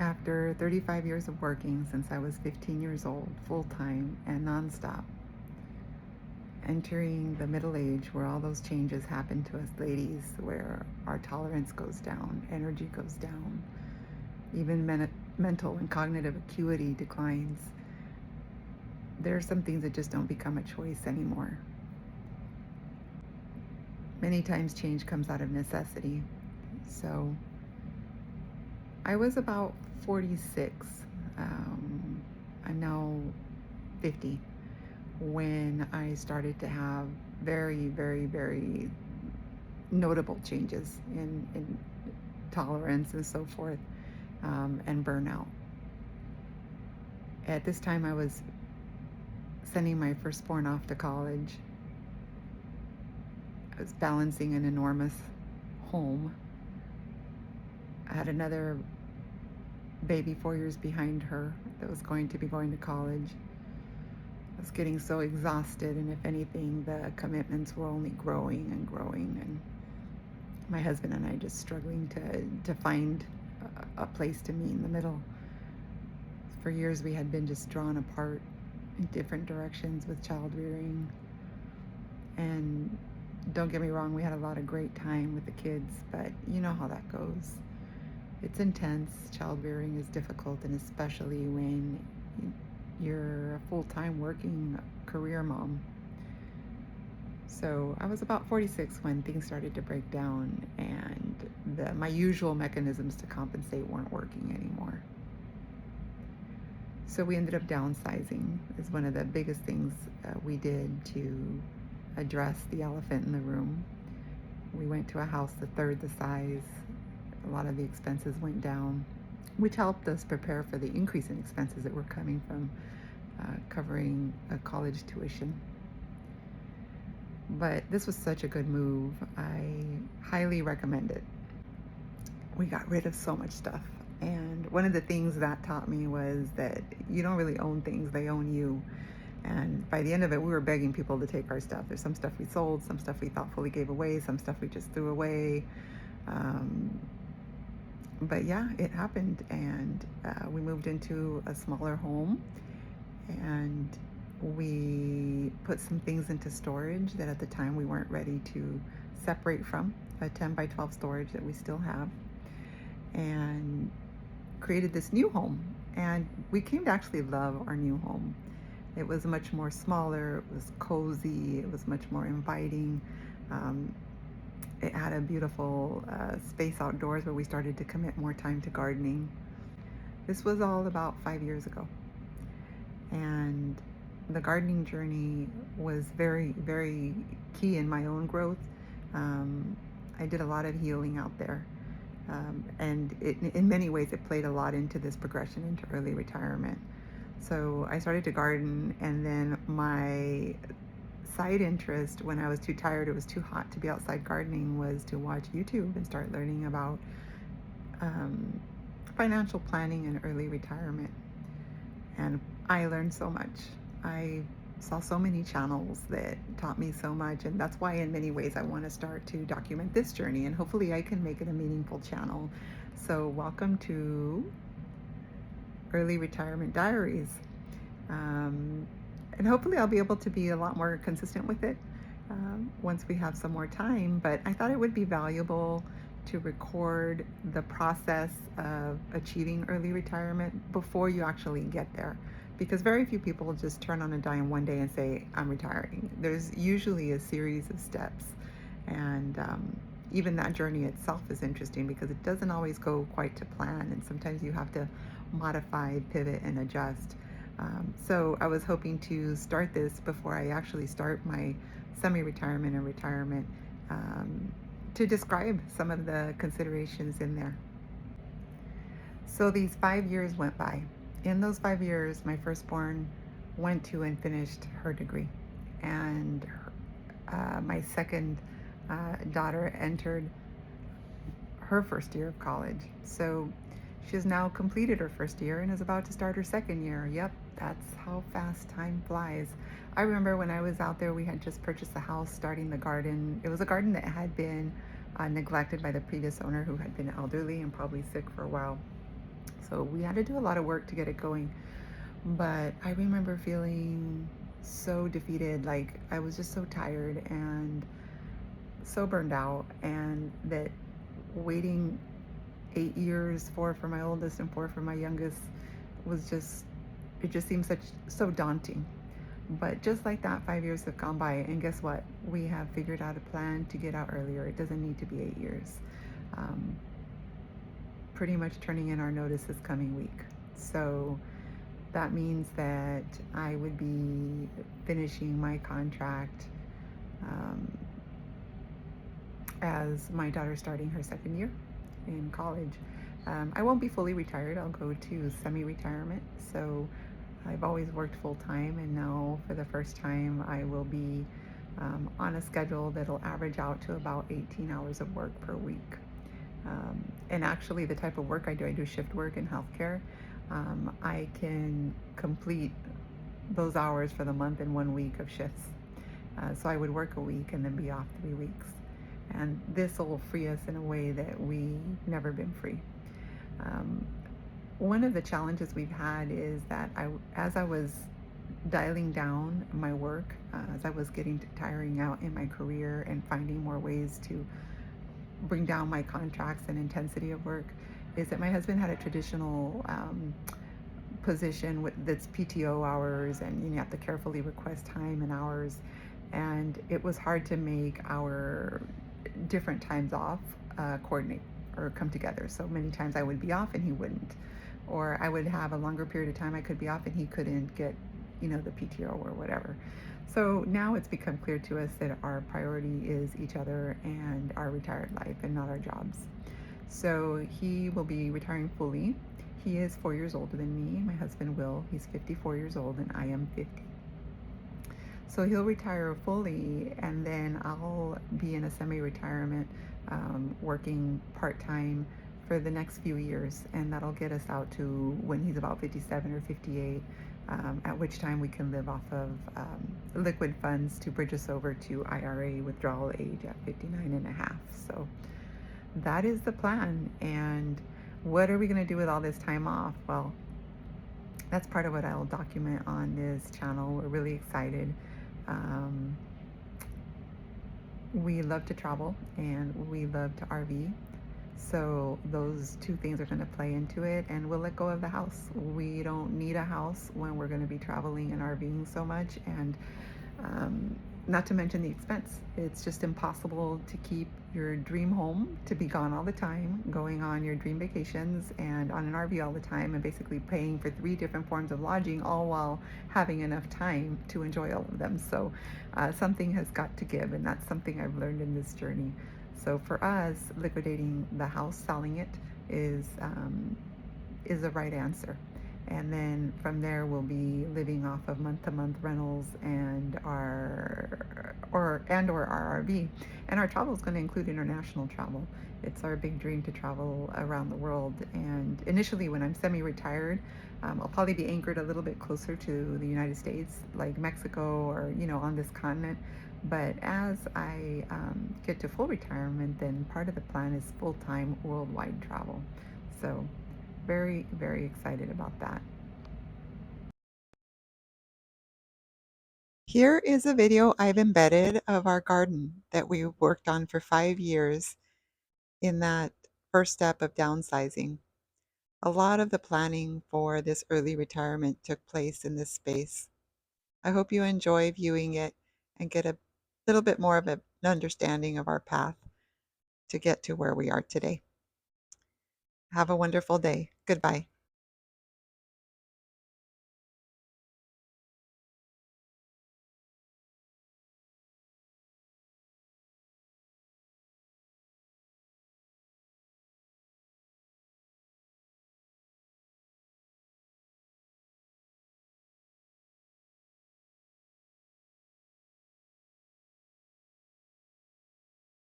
After 35 years of working since I was 15 years old, full-time and nonstop, entering the middle age where all those changes happen to us ladies, where our tolerance goes down, energy goes down, even mental and cognitive acuity declines. There are some things that just don't become a choice anymore. Many times change comes out of necessity. So I was about 46. I'm now 50 when I started to have very, very, very notable changes in tolerance and so forth, and burnout. At this time, I was sending my firstborn off to college. I was balancing an enormous home. I had another baby 4 years behind her that was going to be going to college. I was getting so exhausted, and if anything, the commitments were only growing and growing, and my husband and I just struggling to find a place to meet in the middle. For years, we had been just drawn apart in different directions with child rearing. And don't get me wrong, we had a lot of great time with the kids, but you know how that goes. It's intense. Child rearing is difficult, and especially when you're a full-time working career mom. So I was about 46 when things started to break down, and my usual mechanisms to compensate weren't working anymore. So we ended up downsizing. Is one of the biggest things we did to address the elephant in the room. We went to a house a third the size. A lot of the expenses went down, which helped us prepare for the increase in expenses that were coming from covering a college tuition. But this was such a good move. I highly recommend it. We got rid of so much stuff. And one of the things that taught me was that you don't really own things, they own you. And by the end of it, we were begging people to take our stuff. There's some stuff we sold, some stuff we thoughtfully gave away, some stuff we just threw away. But yeah, it happened. And we moved into a smaller home, and we put some things into storage that at the time we weren't ready to separate from, a 10 by 12 storage that we still have, and created this new home. And we came to actually love our new home. It was much more smaller, it was cozy, it was much more inviting. It had a beautiful space outdoors where we started to commit more time to gardening. This was all about 5 years ago. And the gardening journey was very, very key in my own growth. I did a lot of healing out there. And in many ways, it played a lot into this progression into early retirement. So I started to garden, and then my side interest, when I was too tired, it was too hot to be outside gardening, was to watch YouTube and start learning about financial planning and early retirement. And I learned so much. I saw so many channels that taught me so much, and that's why in many ways I want to start to document this journey, and hopefully I can make it a meaningful channel. So welcome to Early Retirement Diaries. And hopefully I'll be able to be a lot more consistent with it once we have some more time. But I thought it would be valuable to record the process of achieving early retirement before you actually get there. Because very few people just turn on a dime one day and say, I'm retiring. There's usually a series of steps. And even that journey itself is interesting because it doesn't always go quite to plan. And sometimes you have to modify, pivot, and adjust. So I was hoping to start this before I actually start my semi-retirement and retirement, to describe some of the considerations in there. So these 5 years went by. In those 5 years, my firstborn went to and finished her degree. And my second daughter entered her first year of college. So she has now completed her first year and is about to start her second year. Yep, that's how fast time flies. I remember when I was out there, we had just purchased a house, starting the garden. It was a garden that had been neglected by the previous owner, who had been elderly and probably sick for a while. So So we had to do a lot of work to get it going. But I remember feeling so defeated, like I was just so tired and so burned out, and that waiting 8 years, four for my oldest and four for my youngest, was just, it just seemed so daunting. But just like that, 5 years have gone by, and guess what? We have figured out a plan to get out earlier. It doesn't need to be 8 years. Um, Pretty much turning in our notice this coming week. So that means that I would be finishing my contract um, as my daughter's starting her second year in college. I won't be fully retired. I'll go to semi-retirement. So I've always worked full time, and now for the first time, I will be on a schedule that'll average out to about 18 hours of work per week. And actually, the type of work I do shift work in healthcare. I can complete those hours for the month in 1 week of shifts. So I would work a week and then be off 3 weeks. And this will free us in a way that we've never been free. Um, One of the challenges we've had is that as I was dialing down my work, as I was getting tiring out in my career and finding more ways to bring down my contracts and intensity of work, is that my husband had a traditional position with that's PTO hours, and you have to carefully request time and hours, and it was hard to make our different times off coordinate or come together. So many times I would be off and he wouldn't, or I would have a longer period of time I could be off and he couldn't get, the PTO or whatever. So now it's become clear to us that our priority is each other and our retired life and not our jobs. So he will be retiring fully. He is 4 years older than me. My husband will. He's 54 years old and I am 50. So he'll retire fully, and then I'll be in a semi-retirement, working part-time for the next few years, and that'll get us out to when he's about 57 or 58, at which time we can live off of liquid funds to bridge us over to IRA withdrawal age at 59 and a half. So that is the plan. And what are we going to do with all this time off? Well, that's part of what I'll document on this channel. We're really excited. Um, we love to travel and we love to RV. So those two things are going to play into it, and we'll let go of the house. We don't need a house when we're going to be traveling and RVing so much, and not to mention the expense. It's just impossible to keep your dream home, to be gone all the time, going on your dream vacations and on an RV all the time, and basically paying for 3 different forms of lodging, all while having enough time to enjoy all of them. So something has got to give, and that's something I've learned in this journey. So for us, liquidating the house, selling it, is the right answer. And then from there, we'll be living off of month-to-month rentals and or our RV. And our travel is going to include international travel. It's our big dream to travel around the world. And initially, when I'm semi-retired, I'll probably be anchored a little bit closer to the United States, like Mexico, or on this continent. But as I get to full retirement, then part of the plan is full-time worldwide travel. So very, very excited about that. Here is a video I've embedded of our garden that we worked on for 5 years in that first step of downsizing. A lot of the planning for this early retirement took place in this space. I hope you enjoy viewing it and get a little bit more of an understanding of our path to get to where we are today. Have a wonderful day. Goodbye.